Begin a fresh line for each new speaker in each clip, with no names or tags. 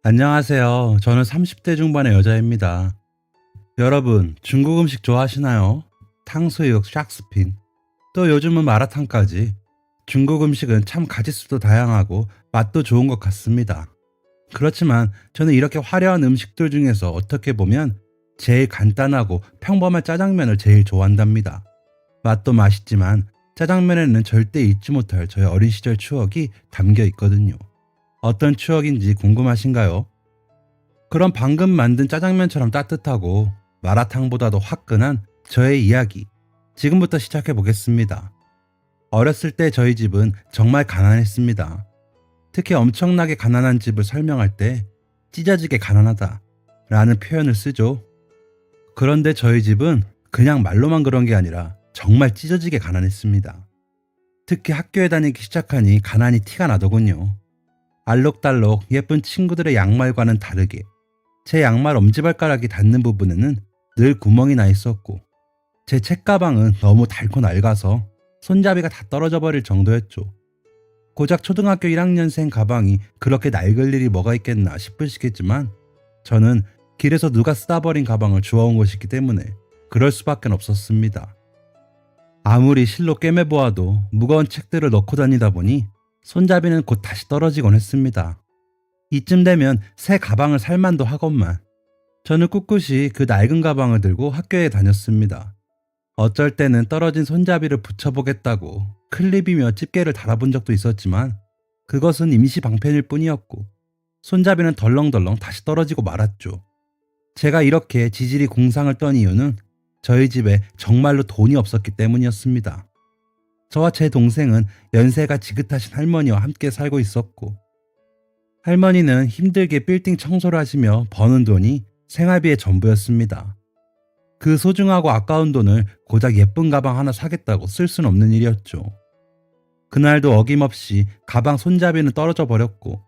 안녕하세요. 저는 30대 중반의 여자입니다. 여러분, 중국 음식 좋아하시나요? 탕수육, 샥스핀, 또 요즘은 마라탕까지. 중국 음식은 참 가짓수도 다양하고 맛도 좋은 것 같습니다. 그렇지만 저는 이렇게 화려한 음식들 중에서 어떻게 보면 제일 간단하고 평범한 짜장면을 제일 좋아한답니다. 맛도 맛있지만 짜장면에는 절대 잊지 못할 저의 어린 시절 추억이 담겨 있거든요. 어떤 추억인지 궁금하신가요? 그럼 방금 만든 짜장면처럼 따뜻하고 마라탕보다도 화끈한 저의 이야기. 지금부터 시작해 보겠습니다. 어렸을 때 저희 집은 정말 가난했습니다. 특히 엄청나게 가난한 집을 설명할 때 찢어지게 가난하다 라는 표현을 쓰죠. 그런데 저희 집은 그냥 말로만 그런 게 아니라 정말 찢어지게 가난했습니다. 특히 학교에 다니기 시작하니 가난이 티가 나더군요. 알록달록 예쁜 친구들의 양말과는 다르게 제 양말 엄지발가락이 닿는 부분에는 늘 구멍이 나 있었고, 제 책가방은 너무 닳고 낡아서 손잡이가 다 떨어져 버릴 정도였죠. 고작 초등학교 1학년생 가방이 그렇게 낡을 일이 뭐가 있겠나 싶으시겠지만, 저는 길에서 누가 쓰다 버린 가방을 주워온 것이기 때문에 그럴 수밖에 없었습니다. 아무리 실로 꿰매보아도 무거운 책들을 넣고 다니다 보니 손잡이는 곧 다시 떨어지곤 했습니다. 이쯤 되면 새 가방을 살 만도 하건만 저는 꿋꿋이 그 낡은 가방을 들고 학교에 다녔습니다. 어쩔 때는 떨어진 손잡이를 붙여보겠다고 클립이며 집게를 달아본 적도 있었지만 그것은 임시 방편일 뿐이었고 손잡이는 덜렁덜렁 다시 떨어지고 말았죠. 제가 이렇게 지질이 공상을 떤 이유는 저희 집에 정말로 돈이 없었기 때문이었습니다. 저와 제 동생은 연세가 지긋하신 할머니와 함께 살고 있었고, 할머니는 힘들게 빌딩 청소를 하시며 버는 돈이 생활비의 전부였습니다. 그 소중하고 아까운 돈을 고작 예쁜 가방 하나 사겠다고 쓸 순 없는 일이었죠. 그날도 어김없이 가방 손잡이는 떨어져 버렸고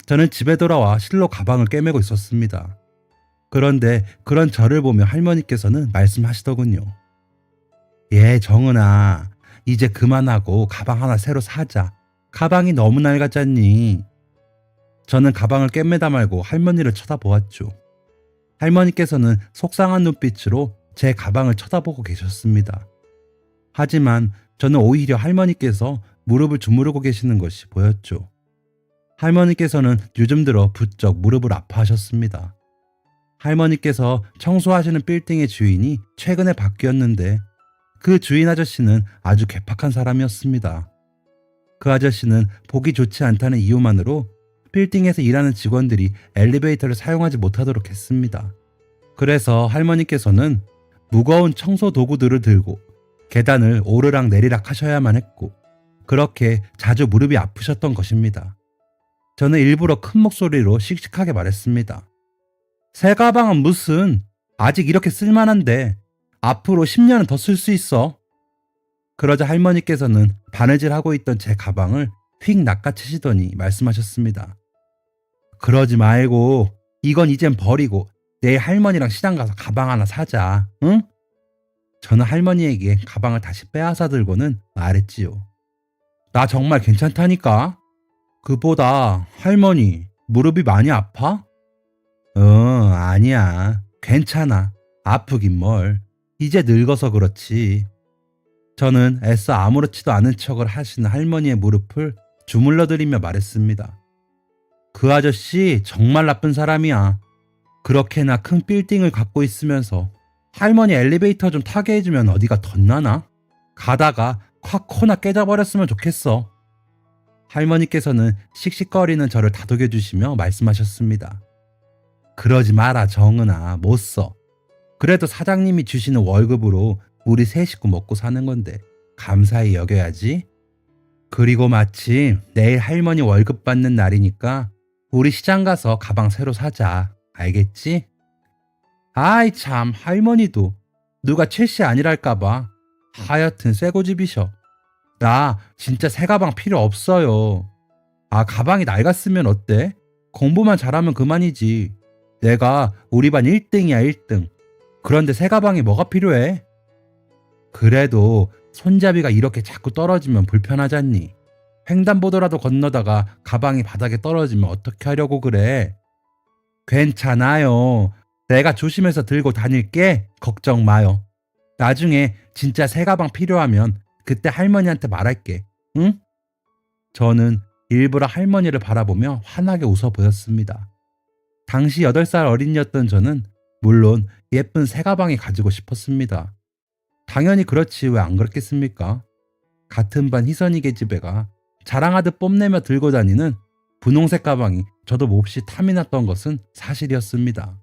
저는 집에 돌아와 실로 가방을 꿰매고 있었습니다. 그런데 그런 저를 보며 할머니께서는 말씀하시더군요. 정은아, 이제 그만하고 가방 하나 새로 사자. 가방이 너무 낡았잖니. 저는 가방을 꿰매다 말고 할머니를 쳐다보았죠. 할머니께서는 속상한 눈빛으로 제 가방을 쳐다보고 계셨습니다. 하지만 저는 오히려 할머니께서 무릎을 주무르고 계시는 것이 보였죠. 할머니께서는 요즘 들어 부쩍 무릎을 아파하셨습니다. 할머니께서 청소하시는 빌딩의 주인이 최근에 바뀌었는데 그 주인 아저씨는 아주 괴팍한 사람이었습니다. 그 아저씨는 보기 좋지 않다는 이유만으로 빌딩에서 일하는 직원들이 엘리베이터를 사용하지 못하도록 했습니다. 그래서 할머니께서는 무거운 청소 도구들을 들고 계단을 오르락 내리락 하셔야만 했고, 그렇게 자주 무릎이 아프셨던 것입니다. 저는 일부러 큰 목소리로 씩씩하게 말했습니다. 새 가방은 무슨, 아직 이렇게 쓸만한데 앞으로 10년은 더 쓸 수 있어. 그러자 할머니께서는 바느질하고 있던 제 가방을 휙 낚아채시더니 말씀하셨습니다. 그러지 말고 이건 이젠 버리고 내일 할머니랑 시장 가서 가방 하나 사자, 응? 저는 할머니에게 가방을 다시 빼앗아 들고는 말했지요. 나 정말 괜찮다니까. 그보다 할머니 무릎이 많이 아파? 아니야. 괜찮아. 아프긴 뭘. 이제 늙어서 그렇지. 저는 애써 아무렇지도 않은 척을 하시는 할머니의 무릎을 주물러드리며 말했습니다. 그 아저씨 정말 나쁜 사람이야. 그렇게나 큰 빌딩을 갖고 있으면서 할머니 엘리베이터 좀 타게 해주면 어디가 덧나나? 가다가 콱 코나 깨져버렸으면 좋겠어. 할머니께서는 씩씩거리는 저를 다독여주시며 말씀하셨습니다. 그러지 마라 정은아, 못 써. 그래도 사장님이 주시는 월급으로 우리 세 식구 먹고 사는 건데 감사히 여겨야지. 그리고 마침 내일 할머니 월급 받는 날이니까 우리 시장 가서 가방 새로 사자. 알겠지? 아이 참, 할머니도 누가 최씨 아니랄까봐. 하여튼 쇠고집이셔. 나 진짜 새 가방 필요 없어요. 가방이 낡았으면 어때? 공부만 잘하면 그만이지. 내가 우리 반 1등이야 1등. 그런데 새 가방이 뭐가 필요해? 그래도 손잡이가 이렇게 자꾸 떨어지면 불편하잖니. 횡단보도라도 건너다가 가방이 바닥에 떨어지면 어떻게 하려고 그래? 괜찮아요. 내가 조심해서 들고 다닐게. 걱정 마요. 나중에 진짜 새 가방 필요하면 그때 할머니한테 말할게. 응? 저는 일부러 할머니를 바라보며 환하게 웃어 보였습니다. 당시 8살 어린이였던 저는 물론 예쁜 새 가방이 가지고 싶었습니다. 당연히 그렇지 왜 안 그렇겠습니까? 같은 반 희선이 계집애가 자랑하듯 뽐내며 들고 다니는 분홍색 가방이 저도 몹시 탐이 났던 것은 사실이었습니다.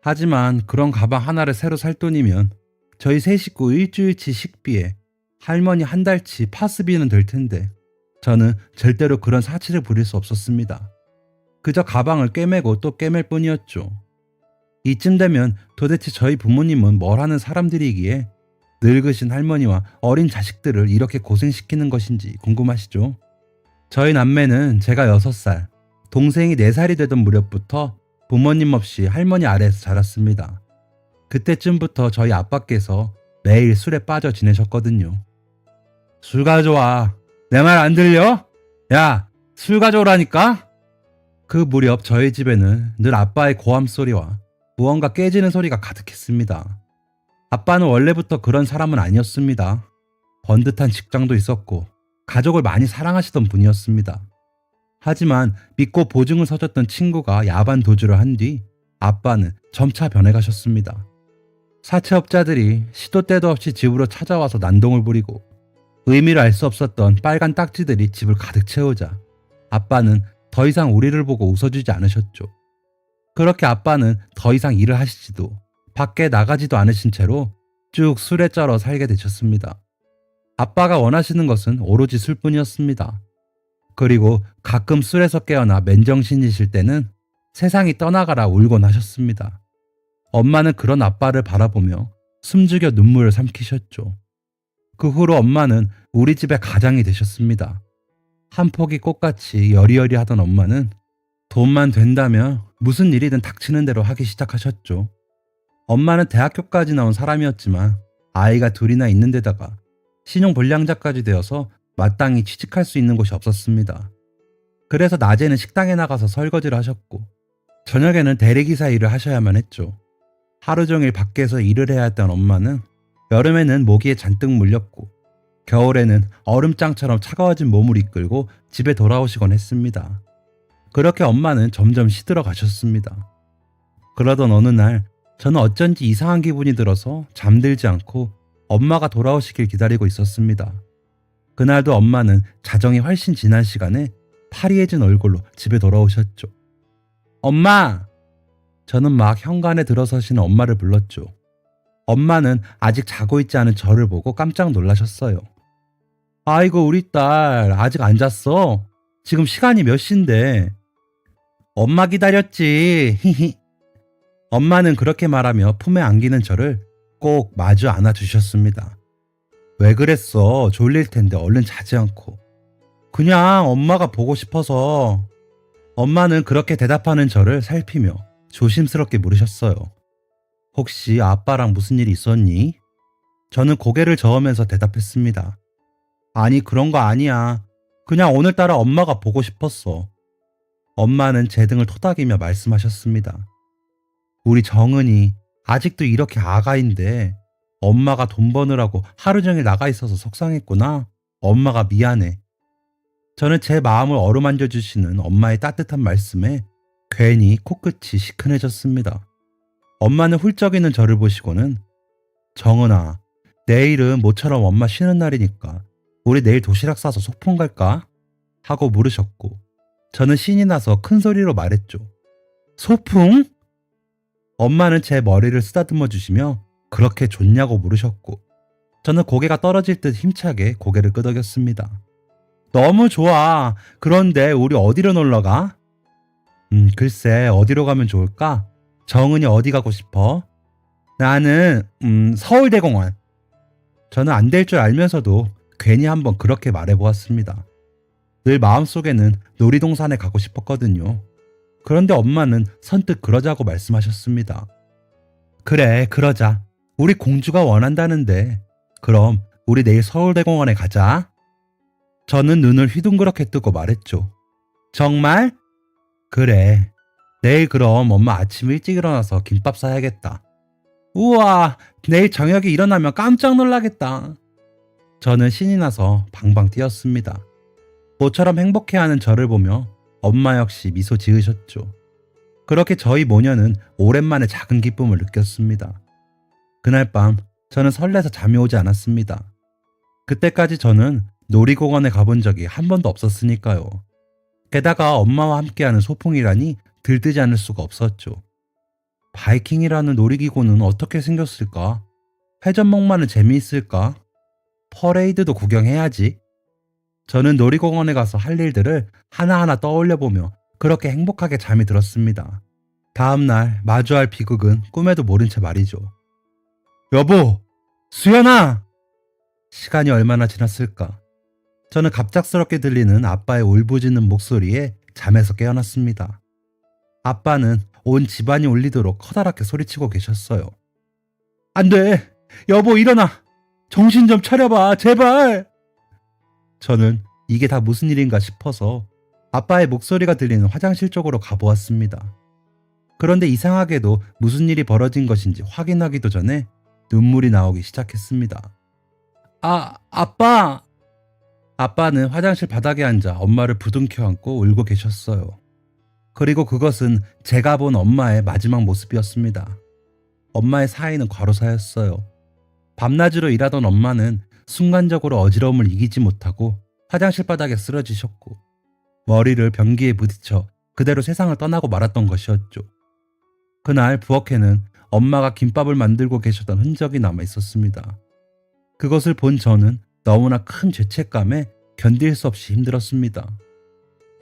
하지만 그런 가방 하나를 새로 살 돈이면 저희 세 식구 일주일치 식비에 할머니 한 달치 파스비는 될 텐데 저는 절대로 그런 사치를 부릴 수 없었습니다. 그저 가방을 꿰매고 또 꿰맬 뿐이었죠. 이쯤 되면 도대체 저희 부모님은 뭘 하는 사람들이기에 늙으신 할머니와 어린 자식들을 이렇게 고생시키는 것인지 궁금하시죠? 저희 남매는 제가 6살, 동생이 4살이 되던 무렵부터 부모님 없이 할머니 아래에서 자랐습니다. 그때쯤부터 저희 아빠께서 매일 술에 빠져 지내셨거든요. 술 가져와. 내 말 안 들려? 야, 술 가져오라니까? 그 무렵 저희 집에는 늘 아빠의 고함 소리와 무언가 깨지는 소리가 가득했습니다. 아빠는 원래부터 그런 사람은 아니었습니다. 번듯한 직장도 있었고 가족을 많이 사랑하시던 분이었습니다. 하지만 믿고 보증을 서줬던 친구가 야반 도주를 한 뒤 아빠는 점차 변해가셨습니다. 사채업자들이 시도 때도 없이 집으로 찾아와서 난동을 부리고 의미를 알 수 없었던 빨간 딱지들이 집을 가득 채우자 아빠는 더 이상 우리를 보고 웃어주지 않으셨죠. 그렇게 아빠는 더 이상 일을 하시지도 밖에 나가지도 않으신 채로 쭉 술에 쩔어 살게 되셨습니다. 아빠가 원하시는 것은 오로지 술뿐이었습니다. 그리고 가끔 술에서 깨어나 맨정신이실 때는 세상이 떠나가라 울곤 하셨습니다. 엄마는 그런 아빠를 바라보며 숨죽여 눈물을 삼키셨죠. 그 후로 엄마는 우리 집의 가장이 되셨습니다. 한 폭이 꽃같이 여리여리하던 엄마는 돈만 된다면 무슨 일이든 닥치는 대로 하기 시작하셨죠. 엄마는 대학교까지 나온 사람이었지만 아이가 둘이나 있는 데다가 신용불량자까지 되어서 마땅히 취직할 수 있는 곳이 없었습니다. 그래서 낮에는 식당에 나가서 설거지를 하셨고 저녁에는 대리기사 일을 하셔야만 했죠. 하루 종일 밖에서 일을 해야 했던 엄마는 여름에는 모기에 잔뜩 물렸고 겨울에는 얼음장처럼 차가워진 몸을 이끌고 집에 돌아오시곤 했습니다. 그렇게 엄마는 점점 시들어 가셨습니다. 그러던 어느 날 저는 어쩐지 이상한 기분이 들어서 잠들지 않고 엄마가 돌아오시길 기다리고 있었습니다. 그날도 엄마는 자정이 훨씬 지난 시간에 파리해진 얼굴로 집에 돌아오셨죠. 엄마! 저는 막 현관에 들어서시는 엄마를 불렀죠. 엄마는 아직 자고 있지 않은 저를 보고 깜짝 놀라셨어요. 아이고 우리 딸 아직 안 잤어? 지금 시간이 몇 시인데? 엄마 기다렸지. 히히. 엄마는 그렇게 말하며 품에 안기는 저를 꼭 마주 안아주셨습니다. 왜 그랬어? 졸릴 텐데 얼른 자지 않고. 그냥 엄마가 보고 싶어서. 엄마는 그렇게 대답하는 저를 살피며 조심스럽게 물으셨어요. 혹시 아빠랑 무슨 일 있었니? 저는 고개를 저으면서 대답했습니다. 아니 그런 거 아니야. 그냥 오늘따라 엄마가 보고 싶었어. 엄마는 제 등을 토닥이며 말씀하셨습니다. 우리 정은이 아직도 이렇게 아가인데 엄마가 돈 버느라고 하루 종일 나가 있어서 속상했구나. 엄마가 미안해. 저는 제 마음을 어루만져 주시는 엄마의 따뜻한 말씀에 괜히 코끝이 시큰해졌습니다. 엄마는 훌쩍이는 저를 보시고는 정은아, 내일은 모처럼 엄마 쉬는 날이니까 우리 내일 도시락 싸서 소풍 갈까? 하고 물으셨고 저는 신이 나서 큰 소리로 말했죠. 소풍? 엄마는 제 머리를 쓰다듬어 주시며 그렇게 좋냐고 물으셨고 저는 고개가 떨어질 듯 힘차게 고개를 끄덕였습니다. 너무 좋아. 그런데 우리 어디로 놀러 가? 글쎄 어디로 가면 좋을까? 정은이 어디 가고 싶어? 나는 서울대공원. 저는 안 될 줄 알면서도 괜히 한번 그렇게 말해보았습니다. 늘 마음속에는 놀이동산에 가고 싶었거든요. 그런데 엄마는 선뜻 그러자고 말씀하셨습니다. 그래 그러자. 우리 공주가 원한다는데 그럼 우리 내일 서울대공원에 가자. 저는 눈을 휘둥그렇게 뜨고 말했죠. 정말? 그래. 내일 그럼 엄마 아침 일찍 일어나서 김밥 싸야겠다. 우와, 내일 저녁에 일어나면 깜짝 놀라겠다. 저는 신이 나서 방방 뛰었습니다. 모처럼 행복해하는 저를 보며 엄마 역시 미소 지으셨죠. 그렇게 저희 모녀는 오랜만에 작은 기쁨을 느꼈습니다. 그날 밤 저는 설레서 잠이 오지 않았습니다. 그때까지 저는 놀이공원에 가본 적이 한 번도 없었으니까요. 게다가 엄마와 함께하는 소풍이라니 들뜨지 않을 수가 없었죠. 바이킹이라는 놀이기구는 어떻게 생겼을까? 회전목마는 재미있을까? 퍼레이드도 구경해야지. 저는 놀이공원에 가서 할 일들을 하나하나 떠올려보며 그렇게 행복하게 잠이 들었습니다. 다음날 마주할 비극은 꿈에도 모른 채 말이죠. 여보! 수연아! 시간이 얼마나 지났을까? 저는 갑작스럽게 들리는 아빠의 울부짖는 목소리에 잠에서 깨어났습니다. 아빠는 온 집안이 울리도록 커다랗게 소리치고 계셨어요. 안 돼! 여보 일어나! 정신 좀 차려봐! 제발! 저는 이게 다 무슨 일인가 싶어서 아빠의 목소리가 들리는 화장실 쪽으로 가보았습니다. 그런데 이상하게도 무슨 일이 벌어진 것인지 확인하기도 전에 눈물이 나오기 시작했습니다. 아빠! 아빠는 화장실 바닥에 앉아 엄마를 부둥켜 안고 울고 계셨어요. 그리고 그것은 제가 본 엄마의 마지막 모습이었습니다. 엄마의 사이는 과로사였어요. 밤낮으로 일하던 엄마는 순간적으로 어지러움을 이기지 못하고 화장실 바닥에 쓰러지셨고 머리를 변기에 부딪혀 그대로 세상을 떠나고 말았던 것이었죠. 그날 부엌에는 엄마가 김밥을 만들고 계셨던 흔적이 남아 있었습니다. 그것을 본 저는 너무나 큰 죄책감에 견딜 수 없이 힘들었습니다.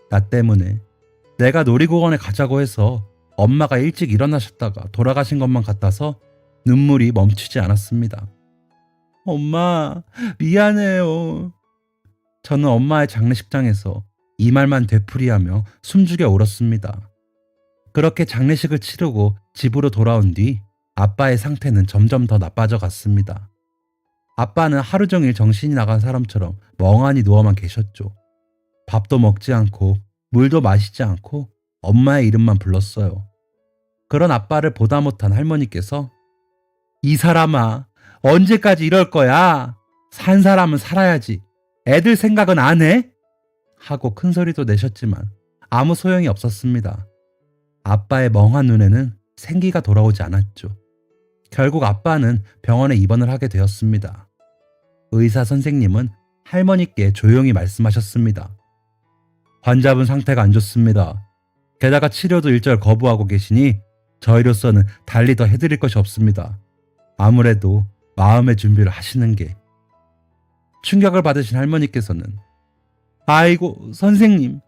나 때문에 내가 놀이공원에 가자고 해서 엄마가 일찍 일어나셨다가 돌아가신 것만 같아서 눈물이 멈추지 않았습니다. 엄마, 미안해요. 저는 엄마의 장례식장에서 이 말만 되풀이하며 숨죽여 울었습니다. 그렇게 장례식을 치르고 집으로 돌아온 뒤 아빠의 상태는 점점 더 나빠져 갔습니다. 아빠는 하루 종일 정신이 나간 사람처럼 멍하니 누워만 계셨죠. 밥도 먹지 않고 물도 마시지 않고 엄마의 이름만 불렀어요. 그런 아빠를 보다 못한 할머니께서 이 사람아, 언제까지 이럴 거야? 산 사람은 살아야지. 애들 생각은 안 해? 하고 큰 소리도 내셨지만 아무 소용이 없었습니다. 아빠의 멍한 눈에는 생기가 돌아오지 않았죠. 결국 아빠는 병원에 입원을 하게 되었습니다. 의사 선생님은 할머니께 조용히 말씀하셨습니다. 환자분 상태가 안 좋습니다. 게다가 치료도 일절 거부하고 계시니 저희로서는 달리 더 해드릴 것이 없습니다. 아무래도 마음의 준비를 하시는 게. 충격을 받으신 할머니께서는 아이고 선생님,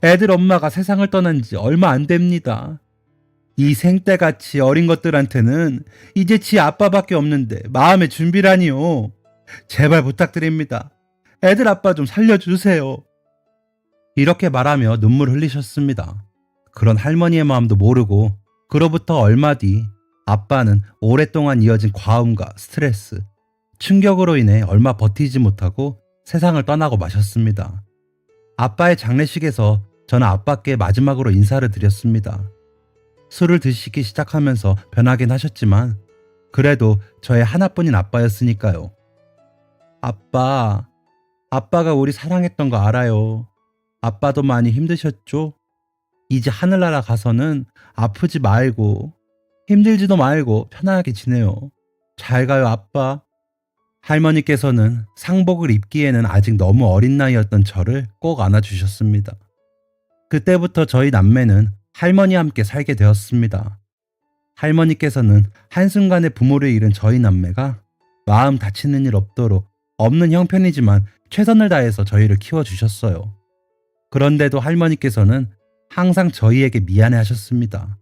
애들 엄마가 세상을 떠난 지 얼마 안 됩니다. 이 생떼같이 어린 것들한테는 이제 지 아빠밖에 없는데 마음의 준비라니요. 제발 부탁드립니다. 애들 아빠 좀 살려주세요. 이렇게 말하며 눈물 흘리셨습니다. 그런 할머니의 마음도 모르고 그로부터 얼마 뒤 아빠는 오랫동안 이어진 과음과 스트레스, 충격으로 인해 얼마 버티지 못하고 세상을 떠나고 마셨습니다. 아빠의 장례식에서 저는 아빠께 마지막으로 인사를 드렸습니다. 술을 드시기 시작하면서 변하긴 하셨지만 그래도 저의 하나뿐인 아빠였으니까요. 아빠가 우리 사랑했던 거 알아요. 아빠도 많이 힘드셨죠? 이제 하늘나라 가서는 아프지 말고 힘들지도 말고 편안하게 지내요. 잘 가요, 아빠. 할머니께서는 상복을 입기에는 아직 너무 어린 나이였던 저를 꼭 안아주셨습니다. 그때부터 저희 남매는 할머니와 함께 살게 되었습니다. 할머니께서는 한순간에 부모를 잃은 저희 남매가 마음 다치는 일 없도록 없는 형편이지만 최선을 다해서 저희를 키워주셨어요. 그런데도 할머니께서는 항상 저희에게 미안해 하셨습니다.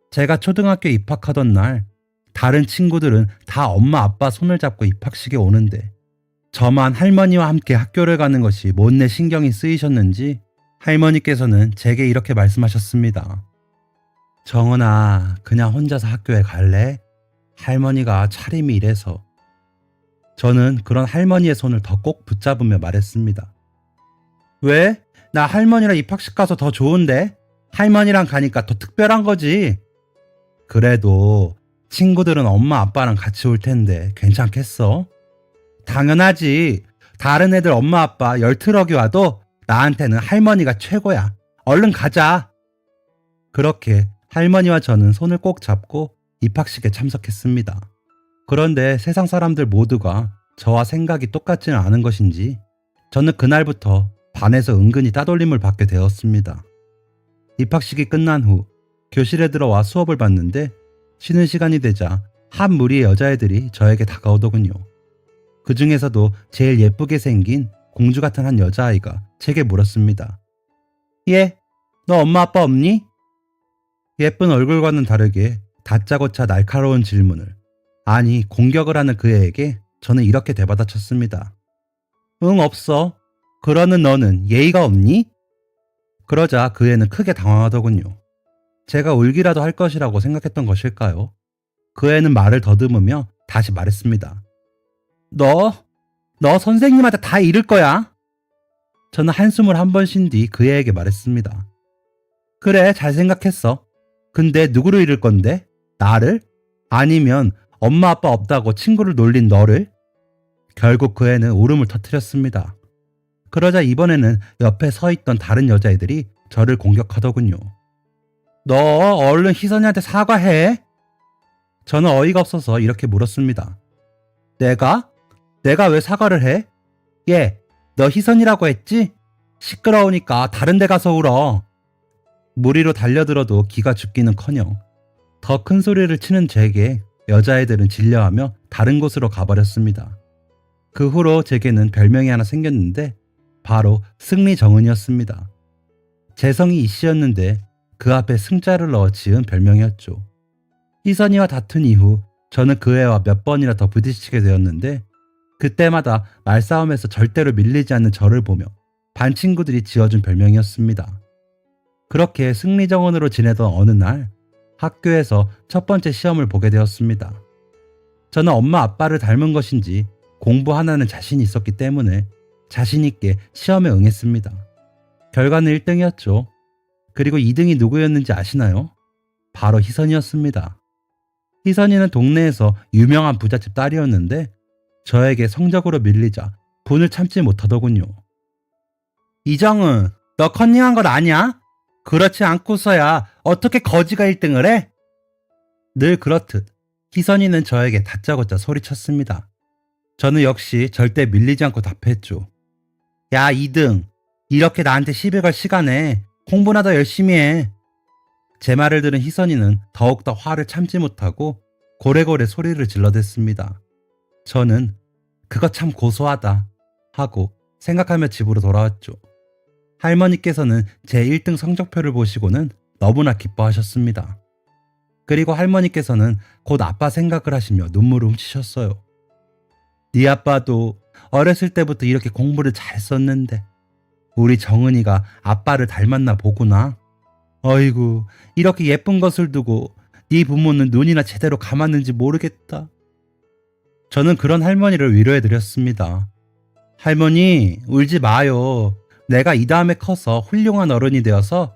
제가 초등학교 입학하던 날 다른 친구들은 다 엄마 아빠 손을 잡고 입학식에 오는데 저만 할머니와 함께 학교를 가는 것이 못내 신경이 쓰이셨는지 할머니께서는 제게 이렇게 말씀하셨습니다. 정은아, 그냥 혼자서 학교에 갈래? 할머니가 차림이 이래서. 저는 그런 할머니의 손을 더 꼭 붙잡으며 말했습니다. 왜? 나 할머니랑 입학식 가서 더 좋은데? 할머니랑 가니까 더 특별한 거지. 그래도 친구들은 엄마 아빠랑 같이 올 텐데 괜찮겠어? 당연하지. 다른 애들 엄마 아빠 10트럭이 와도 나한테는 할머니가 최고야. 얼른 가자. 그렇게 할머니와 저는 손을 꼭 잡고 입학식에 참석했습니다. 그런데 세상 사람들 모두가 저와 생각이 똑같지는 않은 것인지 저는 그날부터 반에서 은근히 따돌림을 받게 되었습니다. 입학식이 끝난 후 교실에 들어와 수업을 받는데 쉬는 시간이 되자 한 무리의 여자애들이 저에게 다가오더군요. 그 중에서도 제일 예쁘게 생긴 공주 같은 한 여자아이가 제게 물었습니다. 얘, 너 엄마 아빠 없니? 예쁜 얼굴과는 다르게 다짜고짜 날카로운 질문을, 아니 공격을 하는 그 애에게 저는 이렇게 되받아쳤습니다. 응, 없어. 그러는 너는 예의가 없니? 그러자 그 애는 크게 당황하더군요. 제가 울기라도 할 것이라고 생각했던 것일까요? 그 애는 말을 더듬으며 다시 말했습니다. 너 선생님한테 다 잃을 거야. 저는 한숨을 한 번 쉰 뒤 그 애에게 말했습니다. 그래, 잘 생각했어. 근데 누구를 잃을 건데? 나를? 아니면 엄마 아빠 없다고 친구를 놀린 너를? 결국 그 애는 울음을 터뜨렸습니다. 그러자 이번에는 옆에 서 있던 다른 여자애들이 저를 공격하더군요. 너 얼른 희선이한테 사과해. 저는 어이가 없어서 이렇게 물었습니다. 내가? 내가 왜 사과를 해? 얘, 너 희선이라고 했지? 시끄러우니까 다른 데 가서 울어. 무리로 달려들어도 기가 죽기는커녕 더 큰 소리를 치는 제게 여자애들은 질려하며 다른 곳으로 가버렸습니다. 그 후로 제게는 별명이 하나 생겼는데 바로 승리정은이었습니다. 재성이 이씨였는데 그 앞에 승자를 넣어 지은 별명이었죠. 희선이와 다툰 이후 저는 그 애와 몇 번이나 더 부딪히게 되었는데 그때마다 말싸움에서 절대로 밀리지 않는 저를 보며 반 친구들이 지어준 별명이었습니다. 그렇게 승리정원으로 지내던 어느 날 학교에서 첫 번째 시험을 보게 되었습니다. 저는 엄마 아빠를 닮은 것인지 공부 하나는 자신이 있었기 때문에 자신 있게 시험에 응했습니다. 결과는 1등이었죠. 그리고 2등이 누구였는지 아시나요? 바로 희선이었습니다. 희선이는 동네에서 유명한 부잣집 딸이었는데 저에게 성적으로 밀리자 분을 참지 못하더군요. 이정은, 너 컨닝한 건 아니야? 그렇지 않고서야 어떻게 거지가 1등을 해? 늘 그렇듯 희선이는 저에게 다짜고짜 소리쳤습니다. 저는 역시 절대 밀리지 않고 답했죠. 야, 2등. 이렇게 나한테 시비 걸 시간에 공부나 더 열심히 해. 제 말을 들은 희선이는 더욱더 화를 참지 못하고 고래고래 소리를 질러댔습니다. 저는 그거 참 고소하다 하고 생각하며 집으로 돌아왔죠. 할머니께서는 제 1등 성적표를 보시고는 너무나 기뻐하셨습니다. 그리고 할머니께서는 곧 아빠 생각을 하시며 눈물을 훔치셨어요. 네 아빠도 어렸을 때부터 이렇게 공부를 잘 썼는데 우리 정은이가 아빠를 닮았나 보구나. 어이구, 이렇게 예쁜 것을 두고 네 부모는 눈이나 제대로 감았는지 모르겠다. 저는 그런 할머니를 위로해드렸습니다. 할머니, 울지 마요. 내가 이 다음에 커서 훌륭한 어른이 되어서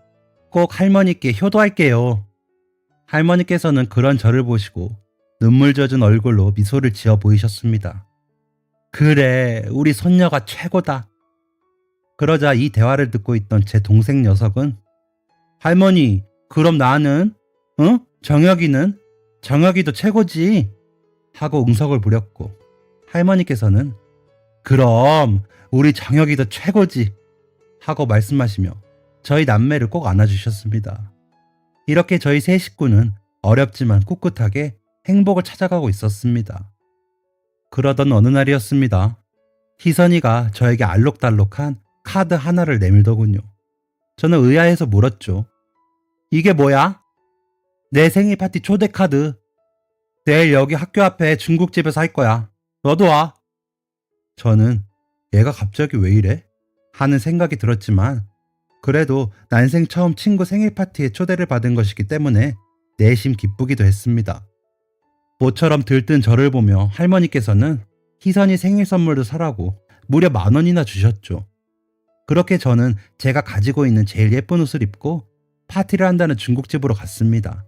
꼭 할머니께 효도할게요. 할머니께서는 그런 저를 보시고 눈물 젖은 얼굴로 미소를 지어 보이셨습니다. 그래, 우리 손녀가 최고다. 그러자 이 대화를 듣고 있던 제 동생 녀석은 할머니, 그럼 나는? 응? 정혁이는? 정혁이도 최고지. 하고 응석을 부렸고 할머니께서는 그럼 우리 정혁이도 최고지. 하고 말씀하시며 저희 남매를 꼭 안아주셨습니다. 이렇게 저희 세 식구는 어렵지만 꿋꿋하게 행복을 찾아가고 있었습니다. 그러던 어느 날이었습니다. 희선이가 저에게 알록달록한 카드 하나를 내밀더군요. 저는 의아해서 물었죠. 이게 뭐야? 내 생일 파티 초대 카드. 내일 여기 학교 앞에 중국집에서 할 거야. 너도 와. 저는 얘가 갑자기 왜 이래? 하는 생각이 들었지만 그래도 난생 처음 친구 생일 파티에 초대를 받은 것이기 때문에 내심 기쁘기도 했습니다. 모처럼 들뜬 저를 보며 할머니께서는 희선이 생일 선물도 사라고 무려 10,000원이나 주셨죠. 그렇게 저는 제가 가지고 있는 제일 예쁜 옷을 입고 파티를 한다는 중국집으로 갔습니다.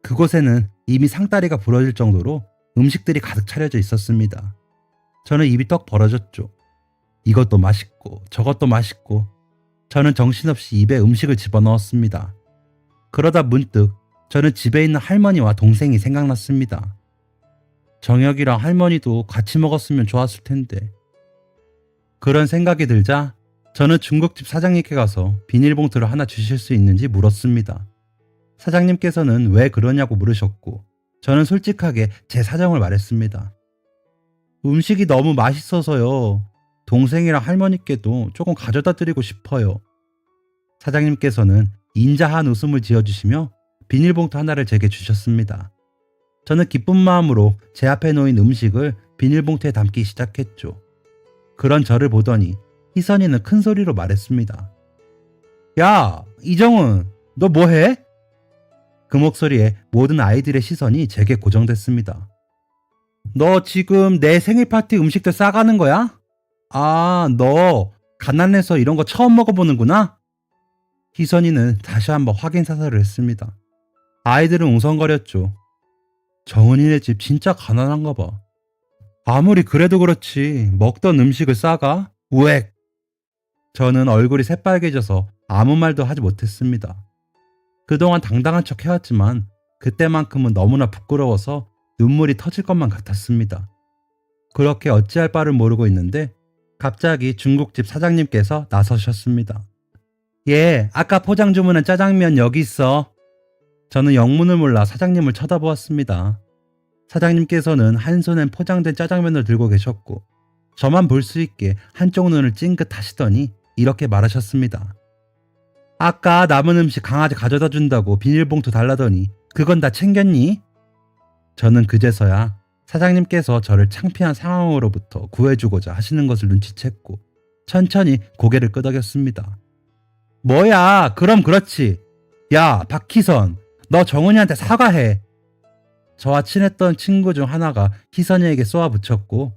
그곳에는 이미 상다리가 부러질 정도로 음식들이 가득 차려져 있었습니다. 저는 입이 떡 벌어졌죠. 이것도 맛있고 저것도 맛있고 저는 정신없이 입에 음식을 집어넣었습니다. 그러다 문득 저는 집에 있는 할머니와 동생이 생각났습니다. 정혁이랑 할머니도 같이 먹었으면 좋았을 텐데. 그런 생각이 들자 저는 중국집 사장님께 가서 비닐봉투를 하나 주실 수 있는지 물었습니다. 사장님께서는 왜 그러냐고 물으셨고 저는 솔직하게 제 사정을 말했습니다. 음식이 너무 맛있어서요. 동생이랑 할머니께도 조금 가져다 드리고 싶어요. 사장님께서는 인자한 웃음을 지어주시며 비닐봉투 하나를 제게 주셨습니다. 저는 기쁜 마음으로 제 앞에 놓인 음식을 비닐봉투에 담기 시작했죠. 그런 저를 보더니 희선이는 큰 소리로 말했습니다. 야, 이정은, 너 뭐해? 그 목소리에 모든 아이들의 시선이 제게 고정됐습니다. 너 지금 내 생일 파티 음식들 싸가는 거야? 아, 너 가난해서 이런 거 처음 먹어보는구나? 희선이는 다시 한번 확인 사살을 했습니다. 아이들은 웅성거렸죠. 정은이네 집 진짜 가난한가 봐. 아무리 그래도 그렇지 먹던 음식을 싸가? 우엑! 저는 얼굴이 새빨개져서 아무 말도 하지 못했습니다. 그동안 당당한 척 해왔지만 그때만큼은 너무나 부끄러워서 눈물이 터질 것만 같았습니다. 그렇게 어찌할 바를 모르고 있는데 갑자기 중국집 사장님께서 나서셨습니다. 예, 아까 포장 주문한 짜장면 여기 있어. 저는 영문을 몰라 사장님을 쳐다보았습니다. 사장님께서는 한 손엔 포장된 짜장면을 들고 계셨고 저만 볼 수 있게 한쪽 눈을 찡긋 하시더니 이렇게 말하셨습니다. 아까 남은 음식 강아지 가져다 준다고 비닐봉투 달라더니 그건 다 챙겼니? 저는 그제서야 사장님께서 저를 창피한 상황으로부터 구해주고자 하시는 것을 눈치챘고 천천히 고개를 끄덕였습니다. 뭐야, 그럼 그렇지. 야, 박희선, 너 정은이한테 사과해. 저와 친했던 친구 중 하나가 희선이에게 쏘아붙였고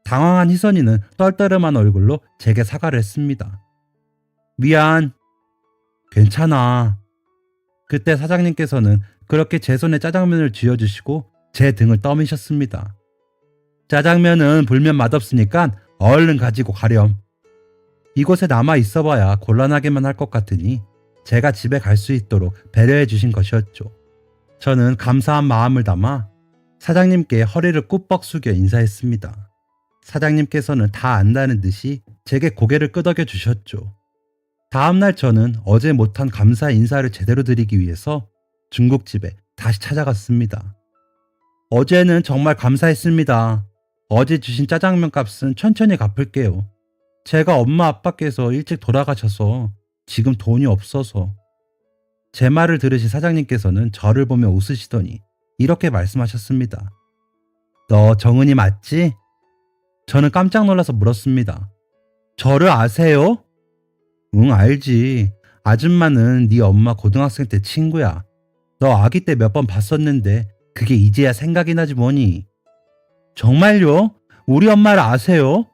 당황한 희선이는 떨떠름한 얼굴로 제게 사과를 했습니다. 미안. 괜찮아. 그때 사장님께서는 그렇게 제 손에 짜장면을 쥐어주시고 제 등을 떠미셨습니다. 짜장면은 불면 맛없으니까 얼른 가지고 가렴. 이곳에 남아 있어봐야 곤란하게만 할 것 같으니 제가 집에 갈 수 있도록 배려해 주신 것이었죠. 저는 감사한 마음을 담아 사장님께 허리를 꾸벅 숙여 인사했습니다. 사장님께서는 다 안다는 듯이 제게 고개를 끄덕여 주셨죠. 다음날 저는 어제 못한 감사 인사를 제대로 드리기 위해서 중국집에 다시 찾아갔습니다. 어제는 정말 감사했습니다. 어제 주신 짜장면 값은 천천히 갚을게요. 제가 엄마 아빠께서 일찍 돌아가셔서 지금 돈이 없어서. 제 말을 들으신 사장님께서는 저를 보며 웃으시더니 이렇게 말씀하셨습니다. 너 정은이 맞지? 저는 깜짝 놀라서 물었습니다. 저를 아세요? 응, 알지. 아줌마는 네 엄마 고등학생 때 친구야. 너 아기 때 몇 번 봤었는데 그게 이제야 생각이 나지 뭐니. 정말요? 우리 엄마를 아세요?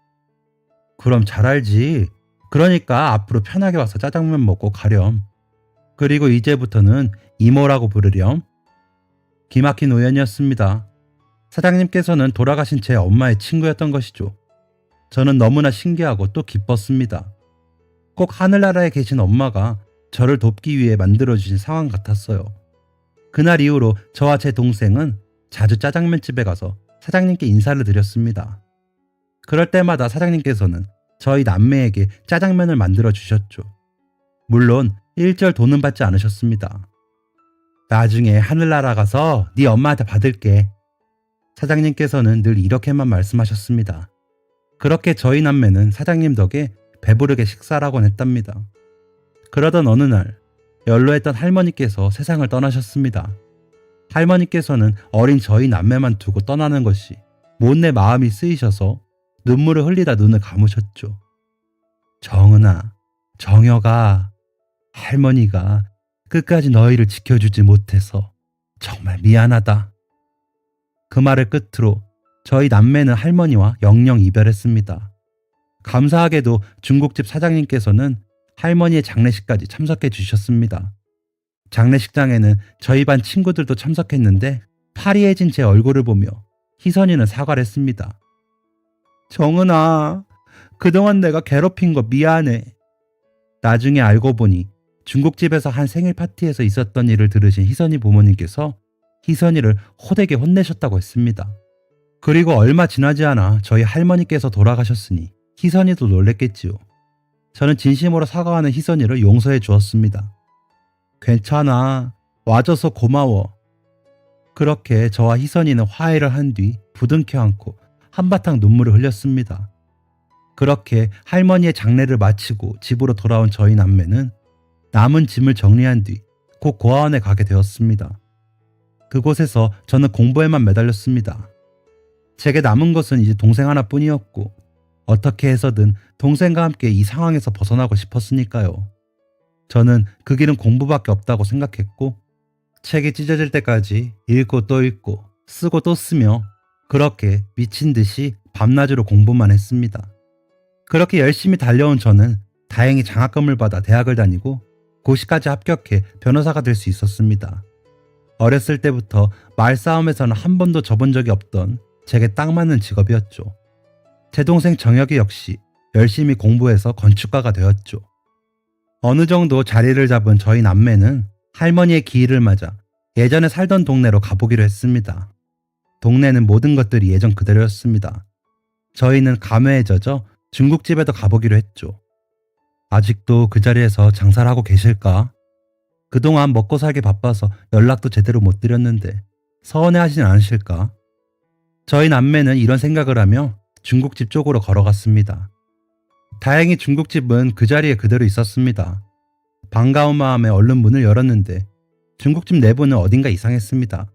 그럼 잘 알지. 그러니까 앞으로 편하게 와서 짜장면 먹고 가렴. 그리고 이제부터는 이모라고 부르렴. 기막힌 우연이었습니다. 사장님께서는 돌아가신 제 엄마의 친구였던 것이죠. 저는 너무나 신기하고 또 기뻤습니다. 꼭 하늘나라에 계신 엄마가 저를 돕기 위해 만들어주신 상황 같았어요. 그날 이후로 저와 제 동생은 자주 짜장면집에 가서 사장님께 인사를 드렸습니다. 그럴 때마다 사장님께서는 저희 남매에게 짜장면을 만들어 주셨죠. 물론 일절 돈은 받지 않으셨습니다. 나중에 하늘나라 가서 네 엄마한테 받을게. 사장님께서는 늘 이렇게만 말씀하셨습니다. 그렇게 저희 남매는 사장님 덕에 배부르게 식사를 하곤 했답니다. 그러던 어느 날 연로했던 할머니께서 세상을 떠나셨습니다. 할머니께서는 어린 저희 남매만 두고 떠나는 것이 못내 마음이 쓰이셔서 눈물을 흘리다 눈을 감으셨죠. 정은아, 정혁아, 할머니가 끝까지 너희를 지켜주지 못해서 정말 미안하다. 그 말을 끝으로 저희 남매는 할머니와 영영 이별했습니다. 감사하게도 중국집 사장님께서는 할머니의 장례식까지 참석해 주셨습니다. 장례식장에는 저희 반 친구들도 참석했는데 파리해진 제 얼굴을 보며 희선이는 사과를 했습니다. 정은아, 그동안 내가 괴롭힌 거 미안해. 나중에 알고 보니 중국집에서 한 생일 파티에서 있었던 일을 들으신 희선이 부모님께서 희선이를 호되게 혼내셨다고 했습니다. 그리고 얼마 지나지 않아 저희 할머니께서 돌아가셨으니 희선이도 놀랬겠지요. 저는 진심으로 사과하는 희선이를 용서해 주었습니다. 괜찮아. 와줘서 고마워. 그렇게 저와 희선이는 화해를 한 뒤 부둥켜 안고 한바탕 눈물을 흘렸습니다. 그렇게 할머니의 장례를 마치고 집으로 돌아온 저희 남매는 남은 짐을 정리한 뒤 곧 고아원에 가게 되었습니다. 그곳에서 저는 공부에만 매달렸습니다. 제게 남은 것은 이제 동생 하나뿐이었고 어떻게 해서든 동생과 함께 이 상황에서 벗어나고 싶었으니까요. 저는 그 길은 공부밖에 없다고 생각했고 책이 찢어질 때까지 읽고 또 읽고 쓰고 또 쓰며 그렇게 미친 듯이 밤낮으로 공부만 했습니다. 그렇게 열심히 달려온 저는 다행히 장학금을 받아 대학을 다니고 고시까지 합격해 변호사가 될 수 있었습니다. 어렸을 때부터 말싸움에서는 한 번도 져본 적이 없던 제게 딱 맞는 직업이었죠. 제 동생 정혁이 역시 열심히 공부해서 건축가가 되었죠. 어느 정도 자리를 잡은 저희 남매는 할머니의 기일을 맞아 예전에 살던 동네로 가보기로 했습니다. 동네는 모든 것들이 예전 그대로였습니다. 저희는 감회에 젖어 중국집에도 가보기로 했죠. 아직도 그 자리에서 장사를 하고 계실까? 그동안 먹고 살기 바빠서 연락도 제대로 못 드렸는데 서운해하진 않으실까? 저희 남매는 이런 생각을 하며 중국집 쪽으로 걸어갔습니다. 다행히 중국집은 그 자리에 그대로 있었습니다. 반가운 마음에 얼른 문을 열었는데 중국집 내부는 어딘가 이상했습니다.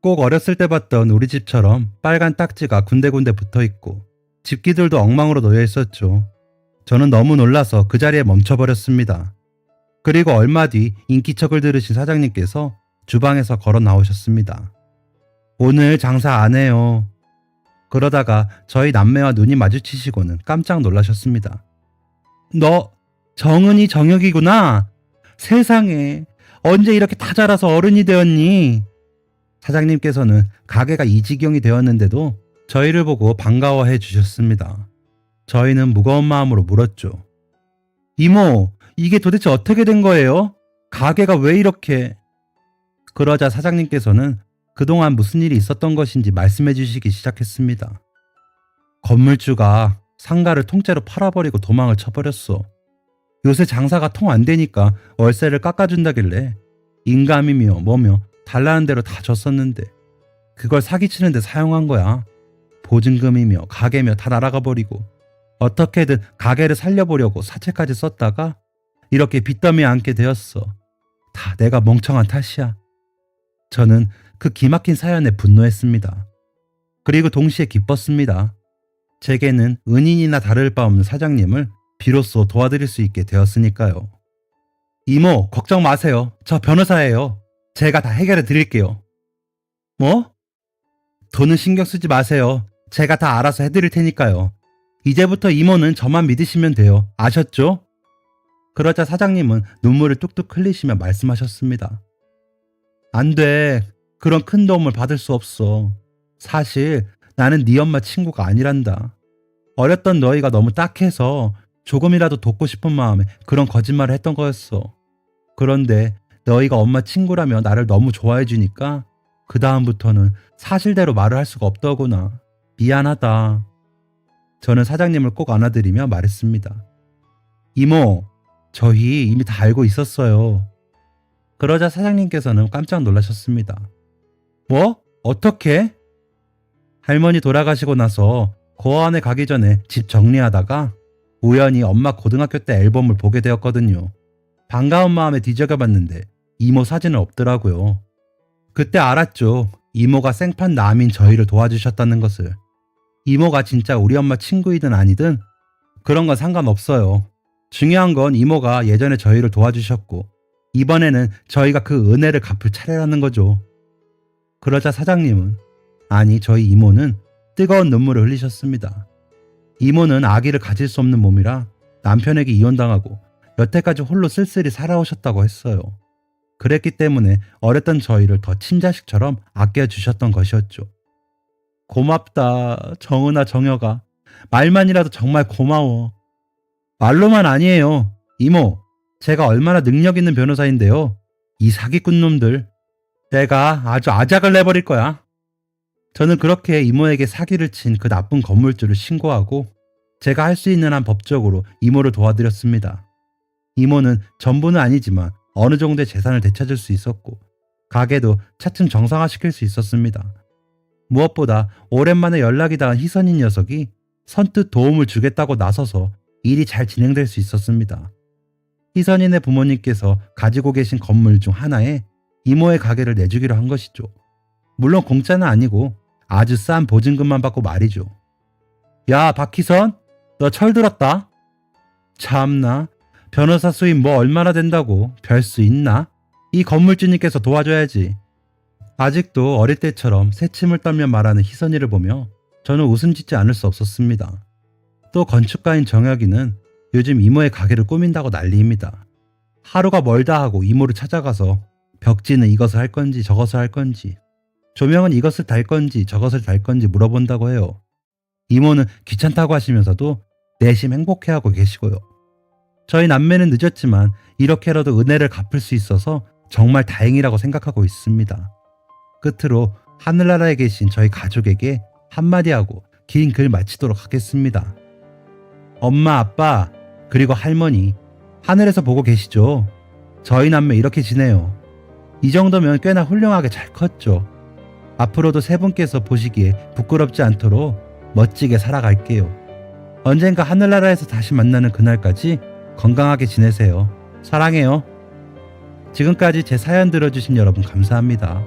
꼭 어렸을 때 봤던 우리 집처럼 빨간 딱지가 군데군데 붙어있고 집기들도 엉망으로 놓여 있었죠. 저는 너무 놀라서 그 자리에 멈춰버렸습니다. 그리고 얼마 뒤 인기척을 들으신 사장님께서 주방에서 걸어 나오셨습니다. 오늘 장사 안 해요. 그러다가 저희 남매와 눈이 마주치시고는 깜짝 놀라셨습니다. 너 정은이 정혁이구나. 세상에 언제 이렇게 다 자라서 어른이 되었니? 사장님께서는 가게가 이 지경이 되었는데도 저희를 보고 반가워해 주셨습니다. 저희는 무거운 마음으로 물었죠. 이모, 이게 도대체 어떻게 된 거예요? 가게가 왜 이렇게... 그러자 사장님께서는 그동안 무슨 일이 있었던 것인지 말씀해 주시기 시작했습니다. 건물주가 상가를 통째로 팔아버리고 도망을 쳐버렸어. 요새 장사가 통 안 되니까 월세를 깎아준다길래 인감이며 뭐며 달라는 대로 다 줬었는데 그걸 사기치는데 사용한 거야. 보증금이며 가게며 다 날아가 버리고 어떻게든 가게를 살려보려고 사채까지 썼다가 이렇게 빚더미에 앉게 되었어. 다 내가 멍청한 탓이야. 저는 그 기막힌 사연에 분노했습니다. 그리고 동시에 기뻤습니다. 제게는 은인이나 다를 바 없는 사장님을 비로소 도와드릴 수 있게 되었으니까요. 이모, 걱정 마세요. 저 변호사예요. 제가 다 해결해 드릴게요. 뭐? 돈은 신경 쓰지 마세요. 제가 다 알아서 해드릴 테니까요. 이제부터 이모는 저만 믿으시면 돼요. 아셨죠? 그러자 사장님은 눈물을 뚝뚝 흘리시며 말씀하셨습니다. 안 돼. 그런 큰 도움을 받을 수 없어. 사실 나는 네 엄마 친구가 아니란다. 어렸던 너희가 너무 딱해서 조금이라도 돕고 싶은 마음에 그런 거짓말을 했던 거였어. 그런데 너희가 엄마 친구라며 나를 너무 좋아해 주니까 그 다음부터는 사실대로 말을 할 수가 없더구나. 미안하다. 저는 사장님을 꼭 안아드리며 말했습니다. 이모, 저희 이미 다 알고 있었어요. 그러자 사장님께서는 깜짝 놀라셨습니다. 뭐? 어떻게? 할머니 돌아가시고 나서 고아원에 가기 전에 집 정리하다가 우연히 엄마 고등학교 때 앨범을 보게 되었거든요. 반가운 마음에 뒤적여봤는데 이모 사진은 없더라고요. 그때 알았죠. 이모가 생판 남인 저희를 도와주셨다는 것을. 이모가 진짜 우리 엄마 친구이든 아니든 그런 건 상관없어요. 중요한 건 이모가 예전에 저희를 도와주셨고 이번에는 저희가 그 은혜를 갚을 차례라는 거죠. 그러자 사장님은, 아니 저희 이모는 뜨거운 눈물을 흘리셨습니다. 이모는 아기를 가질 수 없는 몸이라 남편에게 이혼당하고 여태까지 홀로 쓸쓸히 살아오셨다고 했어요. 그랬기 때문에 어렸던 저희를 더 친자식처럼 아껴주셨던 것이었죠. 고맙다, 정은아, 정혁아. 말만이라도 정말 고마워. 말로만 아니에요. 이모, 제가 얼마나 능력 있는 변호사인데요. 이 사기꾼 놈들. 내가 아주 아작을 내버릴 거야. 저는 그렇게 이모에게 사기를 친 그 나쁜 건물주를 신고하고 제가 할 수 있는 한 법적으로 이모를 도와드렸습니다. 이모는 전부는 아니지만 어느 정도의 재산을 되찾을 수 있었고 가게도 차츰 정상화시킬 수 있었습니다. 무엇보다 오랜만에 연락이 닿은 희선이 녀석이 선뜻 도움을 주겠다고 나서서 일이 잘 진행될 수 있었습니다. 희선이네 부모님께서 가지고 계신 건물 중 하나에 이모의 가게를 내주기로 한 것이죠. 물론 공짜는 아니고 아주 싼 보증금만 받고 말이죠. 야, 박희선, 너 철들었다. 참나, 변호사 수입 뭐 얼마나 된다고 별 수 있나? 이 건물주님께서 도와줘야지. 아직도 어릴 때처럼 새침을 떨며 말하는 희선이를 보며 저는 웃음 짓지 않을 수 없었습니다. 또 건축가인 정혁이는 요즘 이모의 가게를 꾸민다고 난리입니다. 하루가 멀다 하고 이모를 찾아가서 벽지는 이것을 할 건지 저것을 할 건지, 조명은 이것을 달 건지 저것을 달 건지 물어본다고 해요. 이모는 귀찮다고 하시면서도 내심 행복해하고 계시고요. 저희 남매는 늦었지만 이렇게라도 은혜를 갚을 수 있어서 정말 다행이라고 생각하고 있습니다. 끝으로 하늘나라에 계신 저희 가족에게 한마디 하고 긴 글 마치도록 하겠습니다. 엄마, 아빠, 그리고 할머니, 하늘에서 보고 계시죠? 저희 남매 이렇게 지내요. 이 정도면 꽤나 훌륭하게 잘 컸죠. 앞으로도 세 분께서 보시기에 부끄럽지 않도록 멋지게 살아갈게요. 언젠가 하늘나라에서 다시 만나는 그날까지 건강하게 지내세요. 사랑해요. 지금까지 제 사연 들어주신 여러분 감사합니다.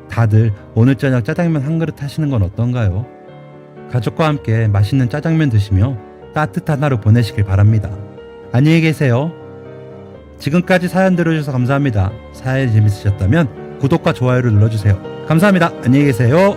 다들 오늘 저녁 짜장면 한 그릇 하시는 건 어떤가요? 가족과 함께 맛있는 짜장면 드시며 따뜻한 하루 보내시길 바랍니다. 안녕히 계세요. 지금까지 사연 들어주셔서 감사합니다. 사연이 재밌으셨다면 구독과 좋아요를 눌러주세요. 감사합니다. 안녕히 계세요.